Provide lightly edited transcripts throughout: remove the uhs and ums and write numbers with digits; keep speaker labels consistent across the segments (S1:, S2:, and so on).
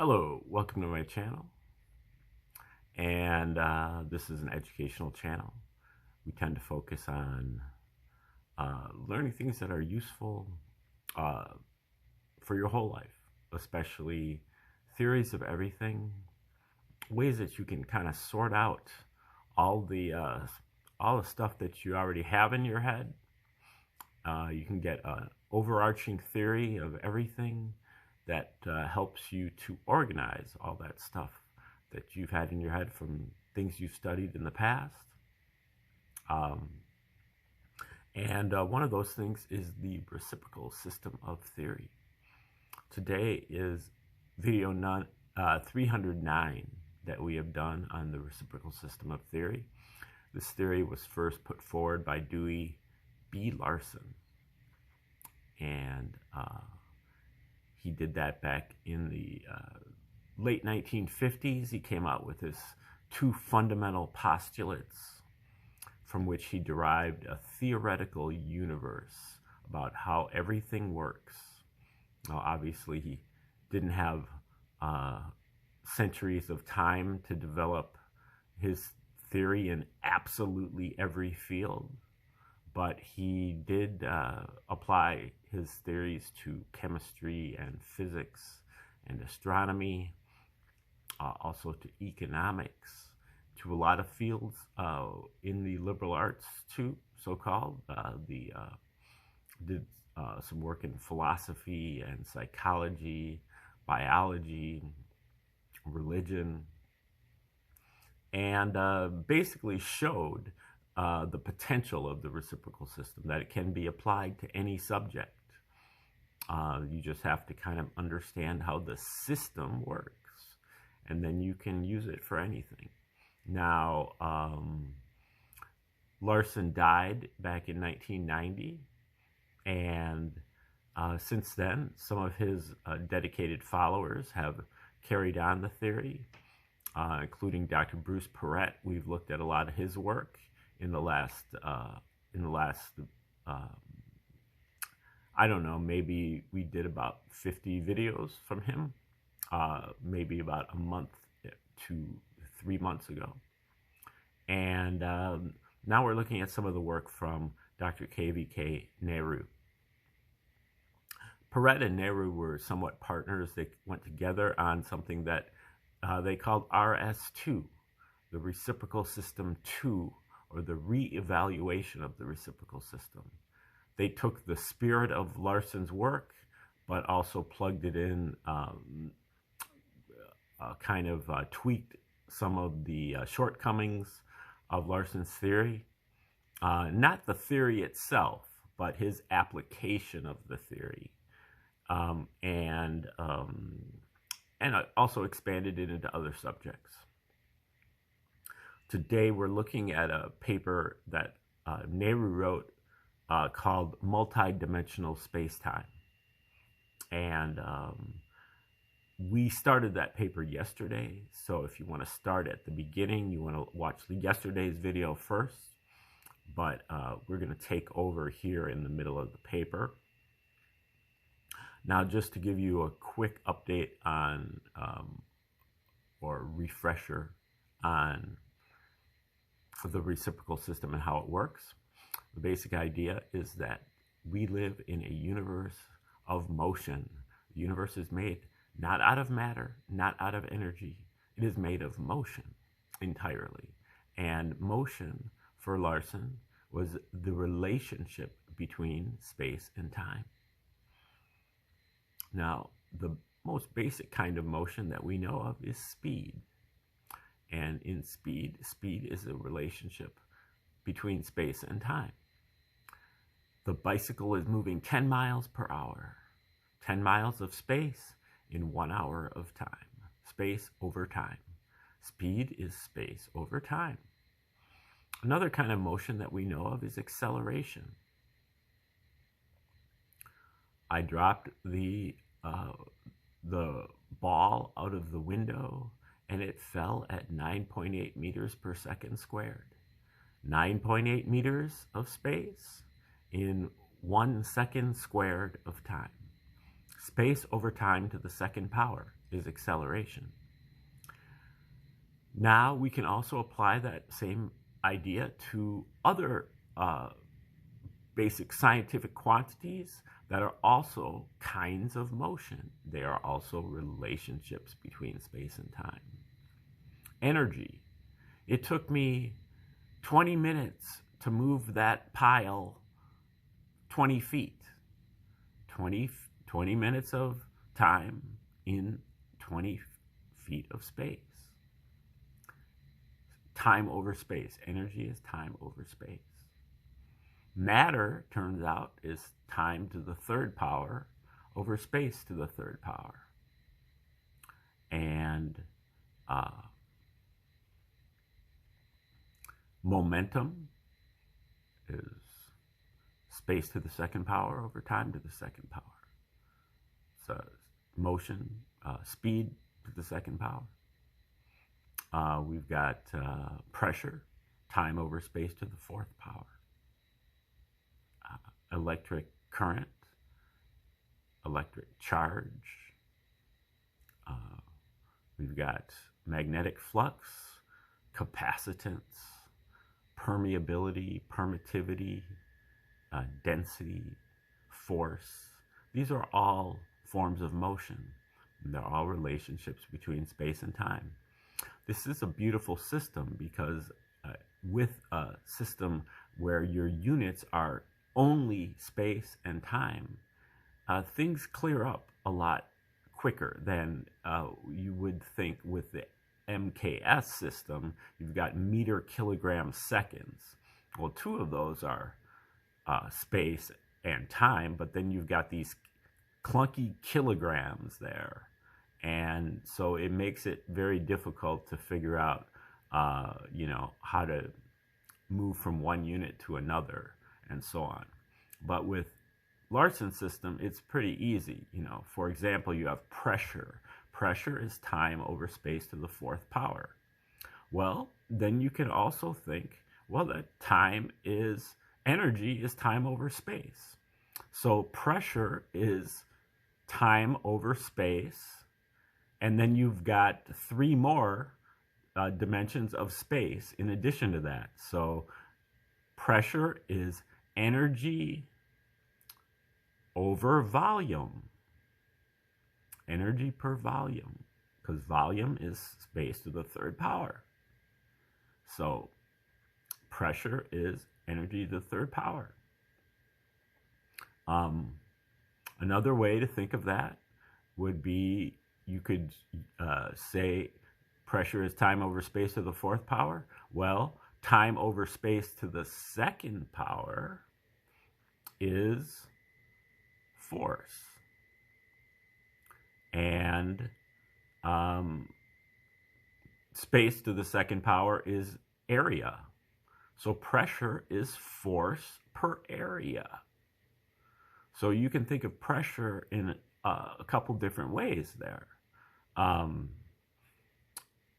S1: Hello, welcome to my channel. And this is an educational channel. We tend to focus on learning things that are useful uh, for your whole life, especially theories of everything, ways that you can kind of sort out all the uh, all the stuff that you already have in your head. You can get an overarching theory of everything that helps you to organize all that stuff that you've had in your head from things you've studied in the past. Um, and one of those things is the reciprocal system of theory. Today is video 309 that we have done on the reciprocal system of theory. This theory was first put forward by Dewey B. Larson, and he did that back in the late 1950s. He came out with his two fundamental postulates from which he derived a theoretical universe about how everything works. Now, obviously, he didn't have centuries of time to develop his theory in absolutely every field, but he did apply his theories to chemistry and physics and astronomy, also to economics, to a lot of fields in the liberal arts too, so-called. Did some work in philosophy and psychology, biology, religion, and basically showed the potential of the reciprocal system, that it can be applied to any subject. You just have to kind of understand how the system works, and then you can use it for anything. Now, Larson died back in 1990, and since then, some of his dedicated followers have carried on the theory, including Dr. Bruce Perrett. We've looked at a lot of his work in the last I don't know, maybe we did about 50 videos from him, maybe about a month to 3 months ago. And now we're looking at some of the work from Dr. KVK Nehru. Perrett and Nehru were somewhat partners. They went together on something that they called RS2, the Reciprocal System 2, or the re-evaluation of the reciprocal system. They took the spirit of Larson's work, but also plugged it in, tweaked some of the shortcomings of Larson's theory. Not the theory itself, but his application of the theory. And also expanded it into other subjects. Today we're looking at a paper that Nehru wrote called Multidimensional Space-Time. And we started that paper yesterday, so if you want to start at the beginning, you want to watch yesterday's video first, but we're going to take over here in the middle of the paper. Now, just to give you a quick update on, or refresher on the reciprocal system and how it works. The basic idea is that we live in a universe of motion. The universe is made not out of matter, not out of energy. It is made of motion entirely. And motion, for Larson, was the relationship between space and time. Now, the most basic kind of motion that we know of is speed. And in speed is a relationship between space and time. The bicycle is moving 10 miles per hour. 10 miles of space in 1 hour of time. Space over time. Speed is space over time. Another kind of motion that we know of is acceleration. I dropped the ball out of the window, and it fell at 9.8 meters per second squared. 9.8 meters of space in 1 second squared of time. Space over time to the second power is acceleration. Now we can also apply that same idea to other basic scientific quantities that are also kinds of motion. They are also relationships between space and time. Energy. It took me 20 minutes to move that pile 20 feet. 20 minutes of time in 20 feet of space. Time over space. Energy is time over space. Matter, turns out, is time to the third power over space to the third power. And momentum is space to the second power over time to the second power. So motion, speed to the second power. We've got pressure, time over space to the fourth power. Electric current, electric charge. We've got magnetic flux, capacitance, permeability, permittivity, density, force. These are all forms of motion. They're all relationships between space and time. This is a beautiful system because with a system where your units are only space and time, things clear up a lot quicker than you would think with the MKS system. You've got meter, kilogram, seconds. Well, two of those are space and time, but then you've got these clunky kilograms there. And so it makes it very difficult to figure out, how to move from one unit to another and so on. But with Larson's system, it's pretty easy. For example, you have pressure. Pressure is time over space to the fourth power. Well, then you can also think, well, that energy is time over space. So pressure is time over space, and then you've got three more dimensions of space in addition to that. So pressure is energy over volume. Energy per volume, because volume is space to the third power. So pressure is energy to the third power. Another way to think of that would be, you could say pressure is time over space to the fourth power. Well, time over space to the second power is force. And space to the second power is area. So pressure is force per area. So you can think of pressure in a couple different ways there. And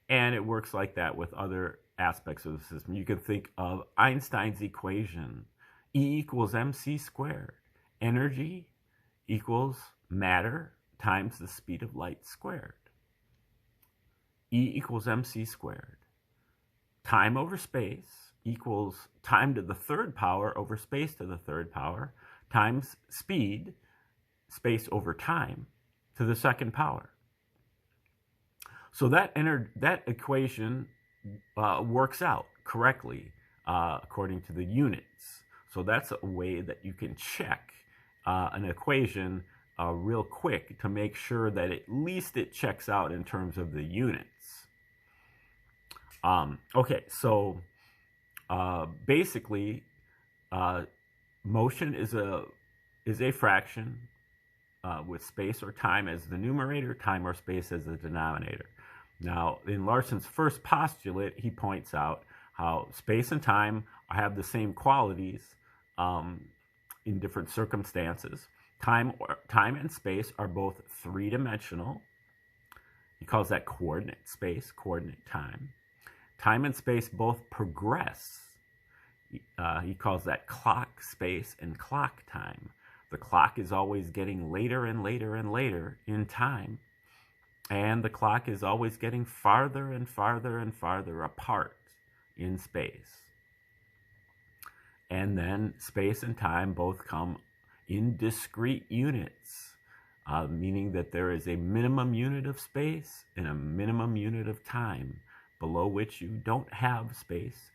S1: it works like that with other aspects of the system. You can think of Einstein's equation, E equals mc squared. Energy equals matter times the speed of light squared. E equals mc squared. Time over space equals time to the third power over space to the third power times speed, space over time, to the second power. So that equation works out correctly according to the units. So that's a way that you can check an equation real quick to make sure that at least it checks out in terms of the units. Okay, so basically, motion is a fraction with space or time as the numerator, time or space as the denominator. Now, in Larson's first postulate, he points out how space and time have the same qualities in different circumstances. Time and space are both three-dimensional. He calls that coordinate space, coordinate time. Time and space both progress. He calls that clock space and clock time. The clock is always getting later and later and later in time, and the clock is always getting farther and farther and farther apart in space. And then space and time both come in discrete units, meaning that there is a minimum unit of space and a minimum unit of time, below which you don't have space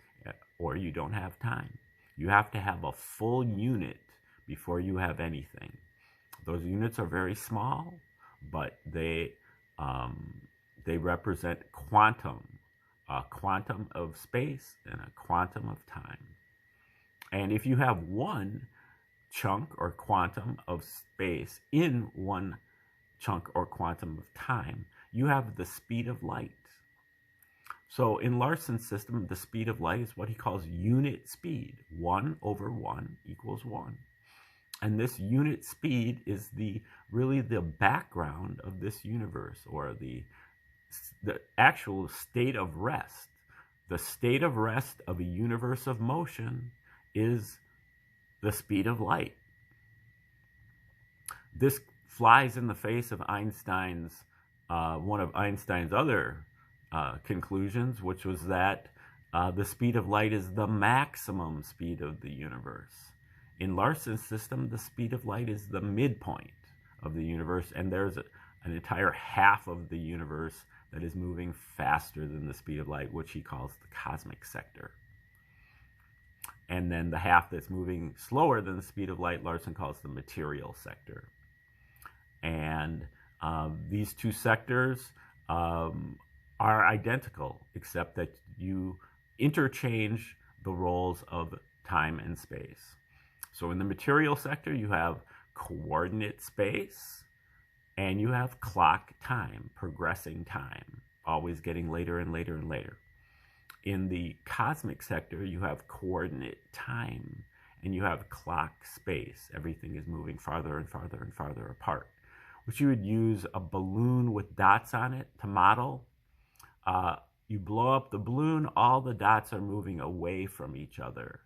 S1: or you don't have time. You have to have a full unit before you have anything. Those units are very small, but they represent quantum, a quantum of space and a quantum of time. And if you have one chunk or quantum of space in one chunk or quantum of time, you have the speed of light. So in Larson's system, the speed of light is what he calls unit speed. 1 over 1 equals 1. And this unit speed is really the background of this universe, or the actual state of rest. The state of rest of a universe of motion is the speed of light. This flies in the face of Einstein's, one of Einstein's other conclusions, which was that the speed of light is the maximum speed of the universe. In Larson's system, the speed of light is the midpoint of the universe, and there's an entire half of the universe that is moving faster than the speed of light, which he calls the cosmic sector. And then the half that's moving slower than the speed of light, Larson calls the material sector. And these two sectors are identical, except that you interchange the roles of time and space. So in the material sector, you have coordinate space and you have clock time, progressing time, always getting later and later and later. In the cosmic sector, you have coordinate time and you have clock space. Everything is moving farther and farther and farther apart, which you would use a balloon with dots on it to model. You blow up the balloon, all the dots are moving away from each other,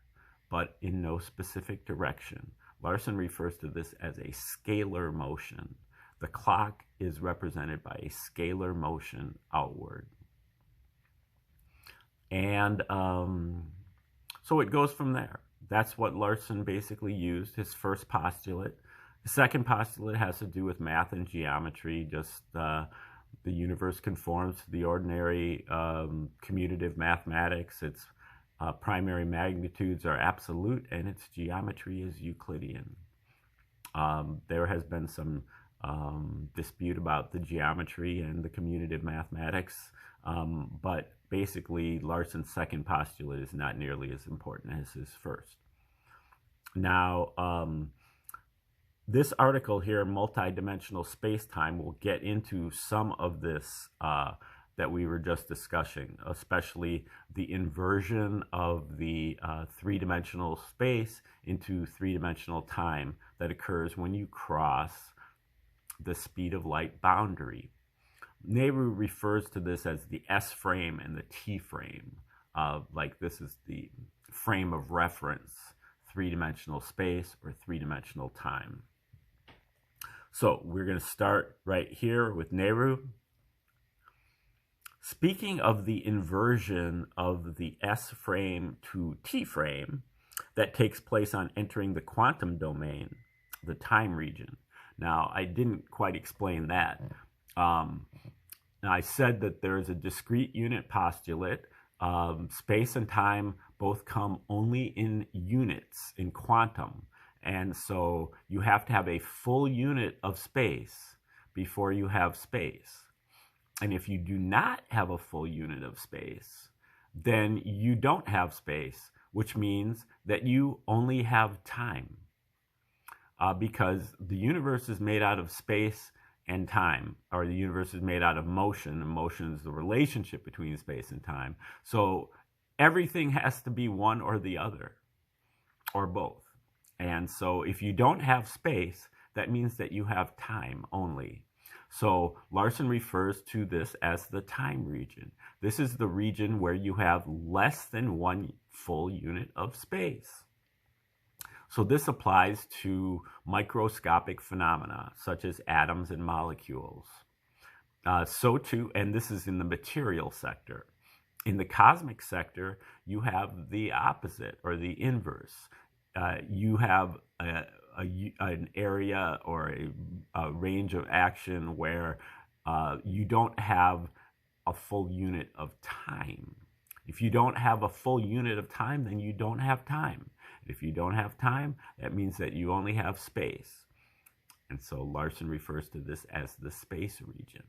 S1: but in no specific direction. Larson refers to this as a scalar motion. The clock is represented by a scalar motion outward. And so it goes from there. That's what Larson basically used, his first postulate. The second postulate has to do with math and geometry, just the universe conforms to the ordinary commutative mathematics. Its primary magnitudes are absolute, and its geometry is Euclidean. There has been some dispute about the geometry and the commutative mathematics, but basically Larson's second postulate is not nearly as important as his first. Now, this article here, Multidimensional Space-Time, will get into some of this that we were just discussing, especially the inversion of the three-dimensional space into three-dimensional time that occurs when you cross the speed of light boundary. Nehru refers to this as the S frame and the T frame. Like this is the frame of reference, three-dimensional space or three-dimensional time. So we're going to start right here with Nehru. Speaking of the inversion of the S frame to T frame that takes place on entering the quantum domain, the time region. Now, I didn't quite explain that. Now, I said that there is a discrete unit postulate. Space and time both come only in units, in quantum. And so you have to have a full unit of space before you have space. And if you do not have a full unit of space, then you don't have space, which means that you only have time. Because the universe is made out of space and time, or the universe is made out of motion, and motion is the relationship between space and time. So everything has to be one or the other, or both. And so if you don't have space, that means that you have time only. So Larson refers to this as the time region. This is the region where you have less than one full unit of space. So this applies to microscopic phenomena such as atoms and molecules. So too, and this is in the material sector. In the cosmic sector, you have the opposite or the inverse. You have an area or a range of action where you don't have a full unit of time. If you don't have a full unit of time, then you don't have time. If you don't have time, that means that you only have space. And so Larson refers to this as the space region.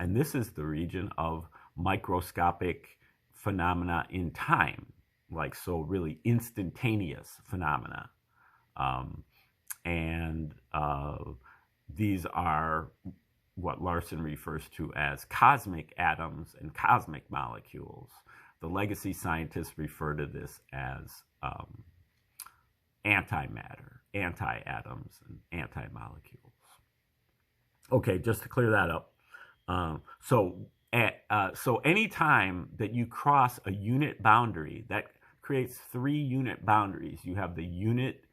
S1: And this is the region of microscopic phenomena in time, like so really instantaneous phenomena. These are what Larson refers to as cosmic atoms and cosmic molecules. The legacy scientists refer to this as antimatter, anti-atoms, and anti-molecules. Okay, just to clear that up. So any time that you cross a unit boundary, that creates 3 unit boundaries. You have the unit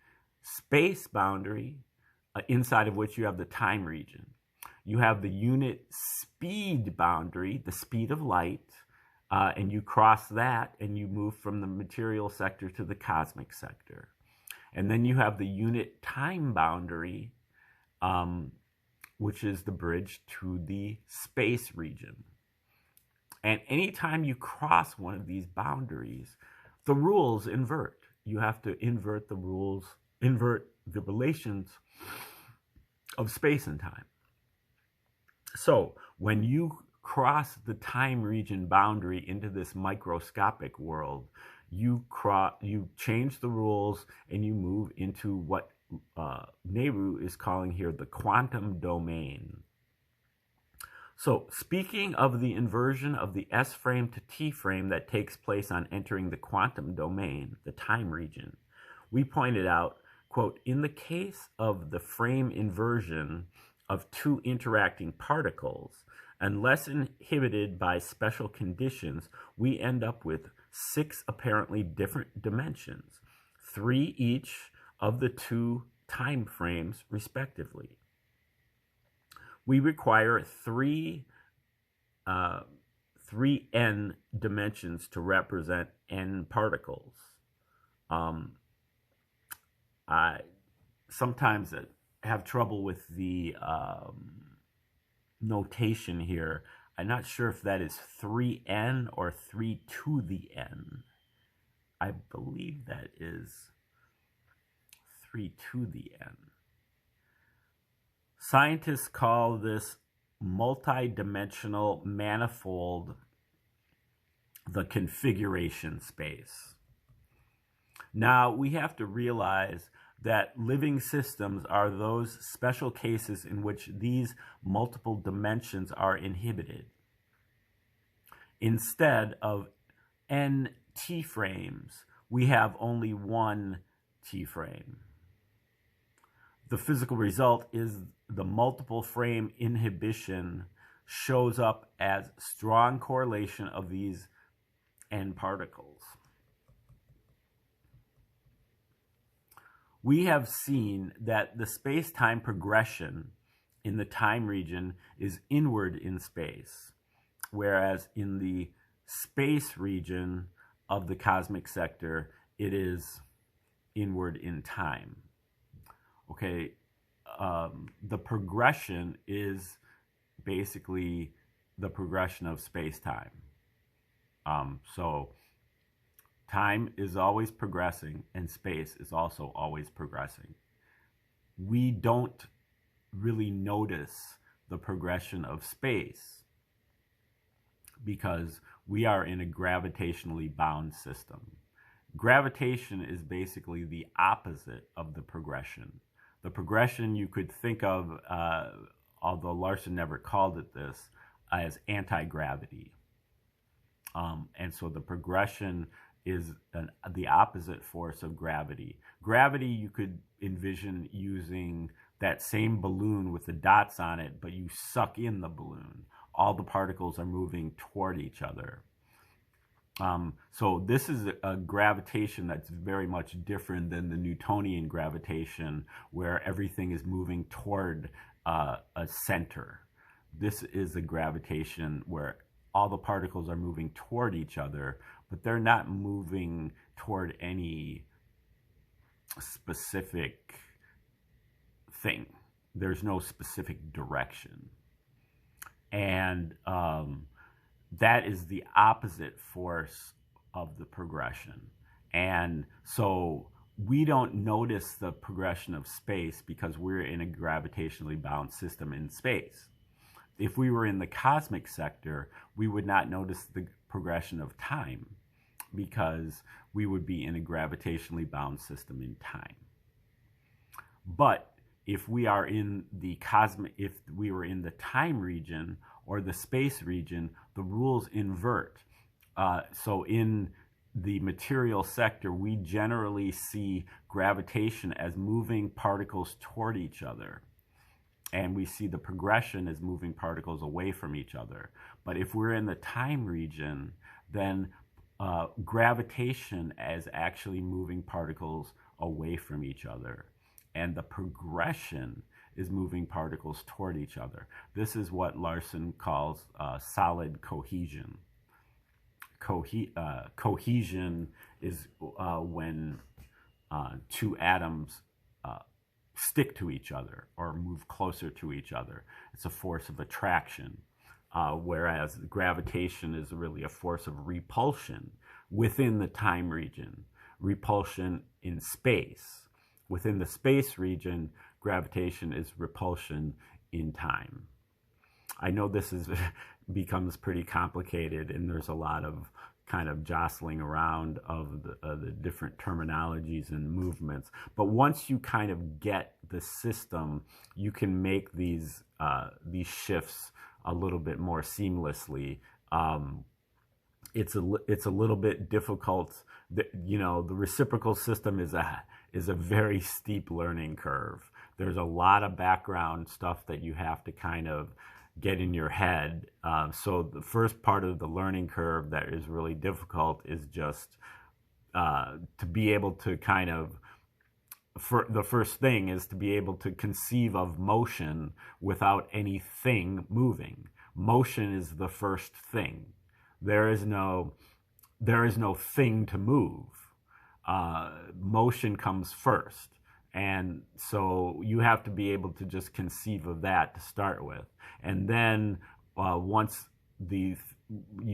S1: space boundary, inside of which you have the time region. You have the unit speed boundary, the speed of light, and you cross that and you move from the material sector to the cosmic sector. And then you have the unit time boundary, which is the bridge to the space region. And anytime you cross one of these boundaries, the rules invert. You have to invert the rules, invert the relations of space and time. So when you cross the time region boundary into this microscopic world, you change the rules and you move into what Nehru is calling here the quantum domain. So speaking of the inversion of the S frame to T frame that takes place on entering the quantum domain, the time region, we pointed out, quote, in the case of the frame inversion of 2 interacting particles, unless inhibited by special conditions, we end up with 6 apparently different dimensions, 3 each of the 2 time frames respectively. We require 3 n dimensions to represent n particles. I sometimes have trouble with the notation here. I'm not sure if that is 3n or 3 to the n. I believe that is 3 to the n. Scientists call this multi-dimensional manifold the configuration space. Now, we have to realize that living systems are those special cases in which these multiple dimensions are inhibited. Instead of n T-frames, we have only 1 T-frame. The physical result is the multiple frame inhibition shows up as strong correlation of these n particles. We have seen that the space-time progression in the time region is inward in space, whereas in the space region of the cosmic sector, it is inward in time. Okay, the progression is basically the progression of space-time. So time is always progressing and space is also always progressing. We don't really notice the progression of space because we are in a gravitationally bound system. Gravitation is basically the opposite of the progression. The progression you could think of, although Larson never called it this, as anti-gravity. And so the progression is the opposite force of gravity. Gravity you could envision using that same balloon with the dots on it, but you suck in the balloon. All the particles are moving toward each other. So this is a gravitation that's very much different than the Newtonian gravitation, where everything is moving toward a center. This is a gravitation where all the particles are moving toward each other, but they're not moving toward any specific thing. There's no specific direction. And that is the opposite force of the progression. And so we don't notice the progression of space because we're in a gravitationally bound system in space. If we were in the cosmic sector, we would not notice the progression of time because we would be in a gravitationally bound system in time. But if we are in the if we were in the time region or the space region, the rules invert. So in the material sector, we generally see gravitation as moving particles toward each other. And we see the progression as moving particles away from each other. But if we're in the time region, then gravitation is actually moving particles away from each other. And the progression is moving particles toward each other. This is what Larson calls solid cohesion. Cohesion is when two atoms stick to each other or move closer to each other. It's a force of attraction, whereas gravitation is really a force of repulsion within the time region, repulsion in space. Within the space region, gravitation is repulsion in time. I know this becomes pretty complicated, and there's a lot of kind of jostling around of the different terminologies and movements. But once you kind of get the system, you can make these shifts a little bit more seamlessly. It's a little bit difficult. The reciprocal system is a very steep learning curve. There's a lot of background stuff that you have to kind of get in your head. So the first part of the learning curve that is really difficult is just to be able to kind of, the first thing is to be able to conceive of motion without anything moving. Motion is the first thing. There is no thing to move. Motion comes first. And so you have to be able to just conceive of that to start with. And then once you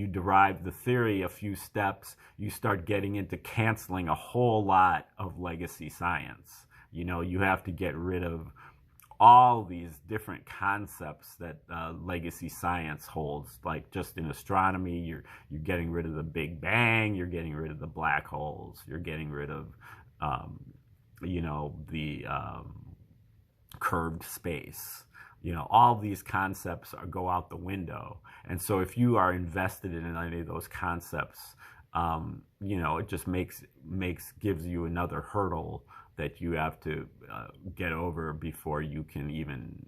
S1: derive the theory a few steps, you start getting into canceling a whole lot of legacy science. You have to get rid of all these different concepts that legacy science holds. Like just in astronomy, you're getting rid of the Big Bang, you're getting rid of the black holes, you're getting rid of the curved space. All these concepts go out the window. And so if you are invested in any of those concepts, it just gives you another hurdle that you have to get over before you can even,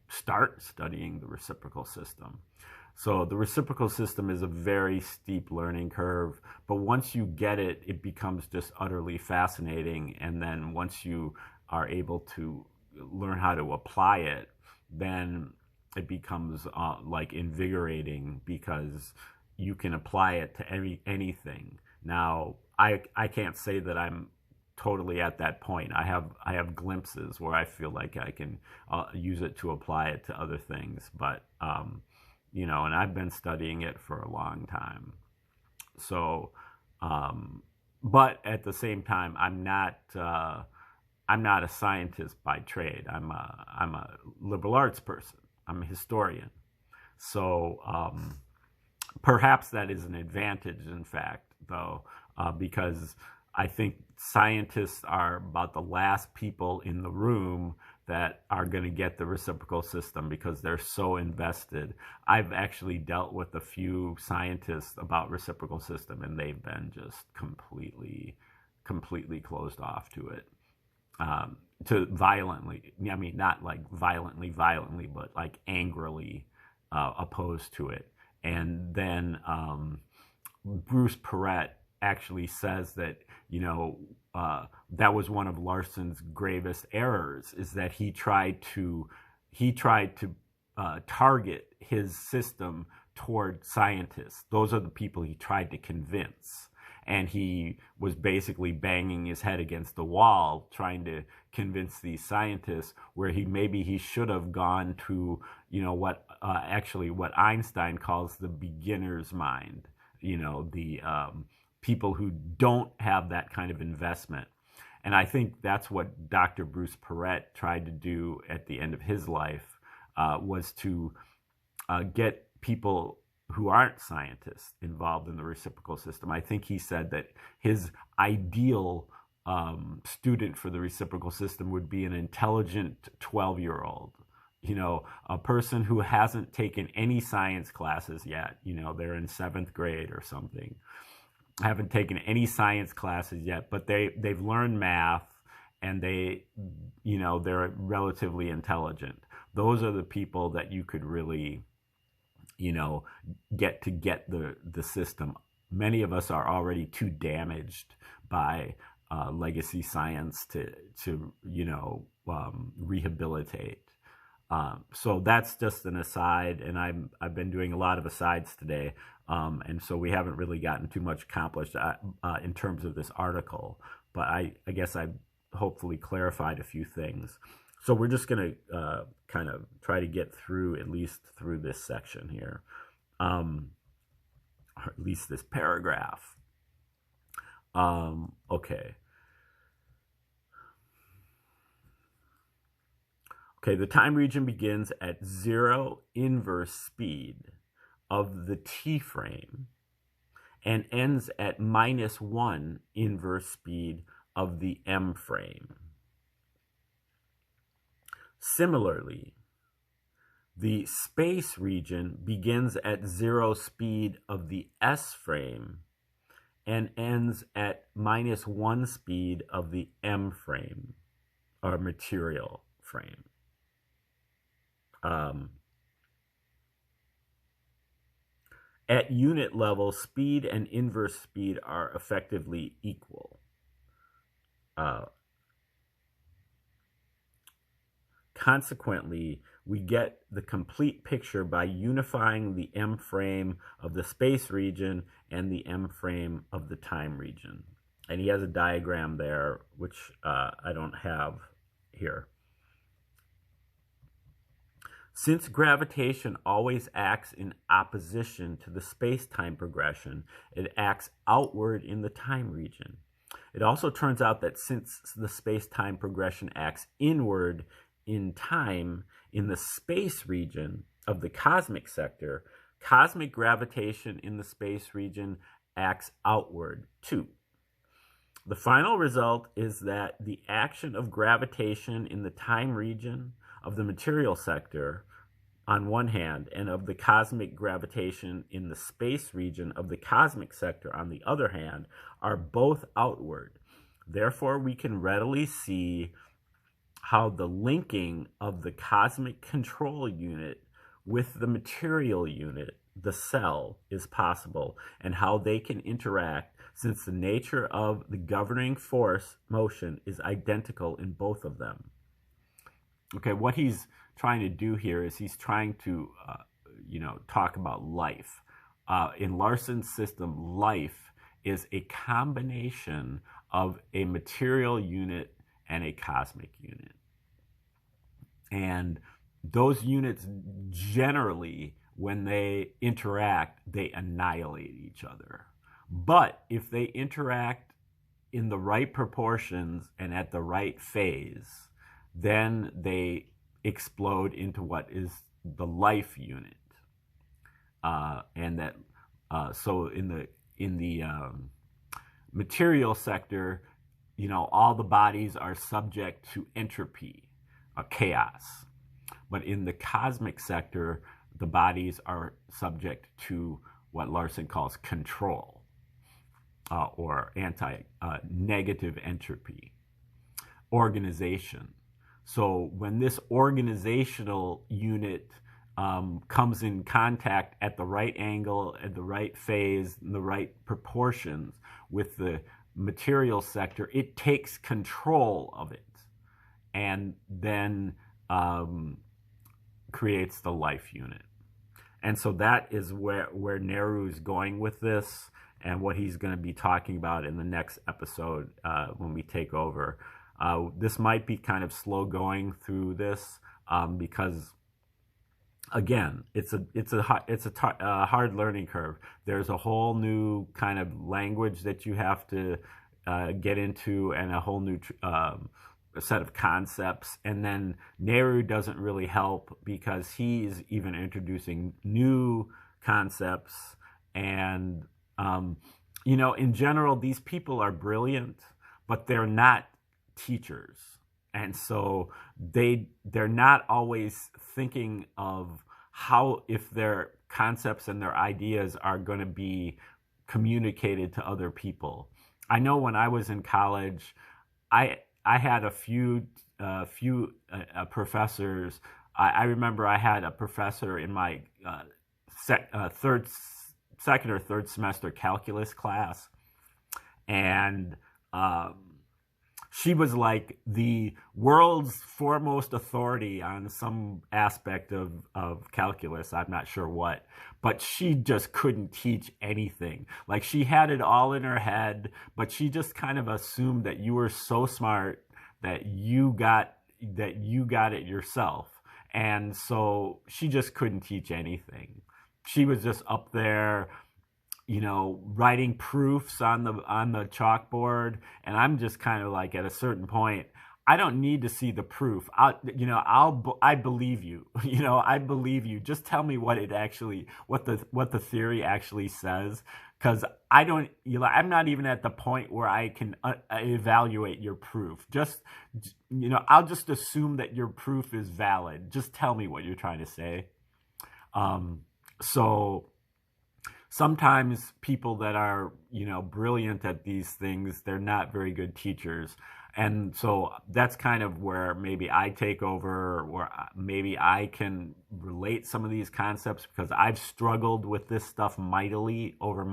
S1: start studying the reciprocal system. So the reciprocal system is a very steep learning curve, but once you get it, it becomes just utterly fascinating. And then once you are able to learn how to apply it, then it becomes like invigorating because you can apply it to anything. Now, I can't say that I'm totally at that point. I have glimpses where I feel like I can use it to apply it to other things, but and I've been studying it for a long time. So, but at the same time, I'm not a scientist by trade. I'm a liberal arts person. I'm a historian. So perhaps that is an advantage, in fact, though, because I think scientists are about the last people in the room that are going to get the reciprocal system because they're so invested. I've actually dealt with a few scientists about reciprocal system, and they've been just completely closed off to it. To violently, not like violently, but like angrily opposed to it. And then Bruce Perret actually says that, that was one of Larson's gravest errors, is that he tried to target his system toward scientists. Those are the people he tried to convince. And he was basically banging his head against the wall trying to convince these scientists, where he should have gone to, what Einstein calls the beginner's mind, the people who don't have that kind of investment. And I think that's what Dr. Bruce Perret tried to do at the end of his life, was to get people who aren't scientists involved in the reciprocal system. I think he said that his ideal student for the reciprocal system would be an intelligent 12-year-old, a person who hasn't taken any science classes yet. They're in 7th grade or something, haven't taken any science classes yet, but they've learned math, and they're relatively intelligent. Those are the people that you could really get the system. Many of us are already too damaged by legacy science to rehabilitate. So that's just an aside, and I've been doing a lot of asides today, and so we haven't really gotten too much accomplished in terms of this article. But I guess I hopefully clarified a few things. So we're just going to kind of try to get through at least through this section here, or at least this paragraph. Okay. Okay, the time region begins at 0 inverse speed of the T frame and ends at -1 inverse speed of the M frame. Similarly, the space region begins at 0 speed of the S frame and ends at -1 speed of the M frame, or material frame. At unit level, speed and inverse speed are effectively equal. Consequently, we get the complete picture by unifying the M frame of the space region and the M frame of the time region. And he has a diagram there, which I don't have here. Since gravitation always acts in opposition to the space-time progression, it acts outward in the time region. It also turns out that since the space-time progression acts inward in time in the space region of the cosmic sector, cosmic gravitation in the space region acts outward too. The final result is that the action of gravitation in the time region of the material sector on one hand, and of the cosmic gravitation in the space region of the cosmic sector on the other hand, are both outward. Therefore, we can readily see how the linking of the cosmic control unit with the material unit, the cell, is possible, and how they can interact, since the nature of the governing force, motion, is identical in both of them. Okay, what he's trying to do here is he's trying to, talk about life. In Larson's system, life is a combination of a material unit and a cosmic unit. And those units generally, when they interact, they annihilate each other. But if they interact in the right proportions and at the right phase, then they explode into what is the life unit, and that so in the material sector, all the bodies are subject to entropy, chaos. But in the cosmic sector, the bodies are subject to what Larson calls control, or negative entropy, organization. So when this organizational unit comes in contact at the right angle, at the right phase, in the right proportions with the material sector, it takes control of it and then creates the life unit. And so that is where Nehru is going with this, and what he's going to be talking about in the next episode when we take over. This might be kind of slow going through this because, again, it's a hard learning curve. There's a whole new kind of language that you have to get into, and a whole new set of concepts. And then Nehru doesn't really help because he's even introducing new concepts. And in general, these people are brilliant, but they're not teachers. And so they're not always thinking of how, if their concepts and their ideas are going to be communicated to other people. I know when I was in college, I had a few professors. I remember I had a professor in my second or third semester calculus class, and she was like the world's foremost authority on some aspect of calculus. I'm not sure what, but she just couldn't teach anything. Like, she had it all in her head, but she just kind of assumed that you were so smart that you got it yourself. And so she just couldn't teach anything. She was just up there, writing proofs on the chalkboard, and I'm just kind of like, at a certain point, I don't need to see the proof. I believe you. I believe you. Just tell me what the theory actually says, because I'm not even at the point where I can evaluate your proof. I'll just assume that your proof is valid. Just tell me what you're trying to say. So sometimes people that are, brilliant at these things, they're not very good teachers. And so that's kind of where maybe I take over, or maybe I can relate some of these concepts, because I've struggled with this stuff mightily over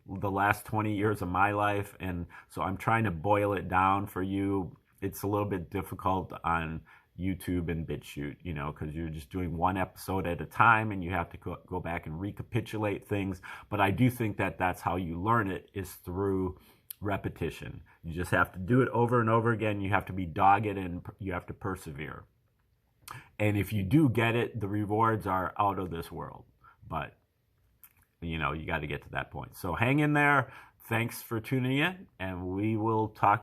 S1: the last 20 years of my life. And so I'm trying to boil it down for you. It's a little bit difficult on YouTube and BitChute, because you're just doing one episode at a time, and you have to go back and recapitulate things. But I do think that that's how you learn it, is through repetition. You just have to do it over and over again. You have to be dogged, and you have to persevere. And if you do get it, the rewards are out of this world. But, you got to get to that point. So hang in there. Thanks for tuning in, and we will talk